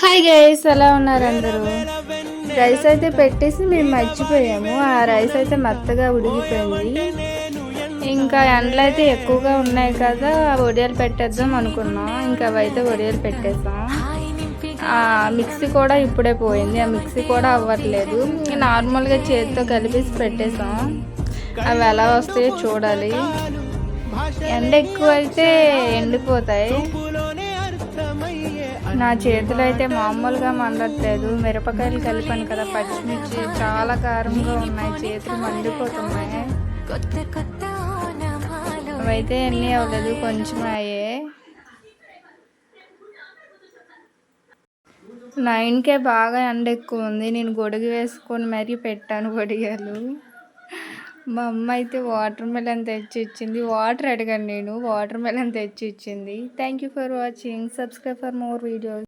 Hi guys, ఎలా ఉన్నారు అందరూ? రైస్ అయితే పెట్టేసి మేము మర్చిపోయాము. ఆ రైస్ అయితే మెత్తగా ఉడికిపోయింది. ఇంకా ఎండలు అయితే ఎక్కువగా ఉన్నాయి కదా, వడియాలు పెట్టేద్దాం అనుకున్నాం. ఇంకా అవైతే వడియాలు పెట్టేసాం. మిక్సీ కూడా ఇప్పుడే పోయింది. ఆ మిక్సీ కూడా అవ్వట్లేదు. నార్మల్గా చేతితో కలిపేసి పెట్టేసాం. అవి ఎలా వస్తాయో చూడాలి. ఎండ ఎక్కువ అయితే ఎండిపోతాయి. నా చేతులు అయితే మామూలుగా మండట్లేదు. మిరపకాయలు కలిపాను కదా, పచ్చిమిర్చి చాలా కారంగా ఉన్నాయి. చేతులు మండిపోతున్నాయి. అవైతే ఎన్ని అవ్వలేదు, కొంచెం అయ్యే. 9కే బాగా ఎండ ఎక్కువ ఉంది. నేను గొడుగు వేసుకొని మరీ పెట్టాను వడియాలు. మా అమ్మ అయితే వాటర్ మెలన్ తెచ్చి ఇచ్చింది. వాటర్ అడిగాను నేను, వాటర్ మెలన్ తెచ్చి ఇచ్చింది. Thank you for watching. Subscribe for more videos.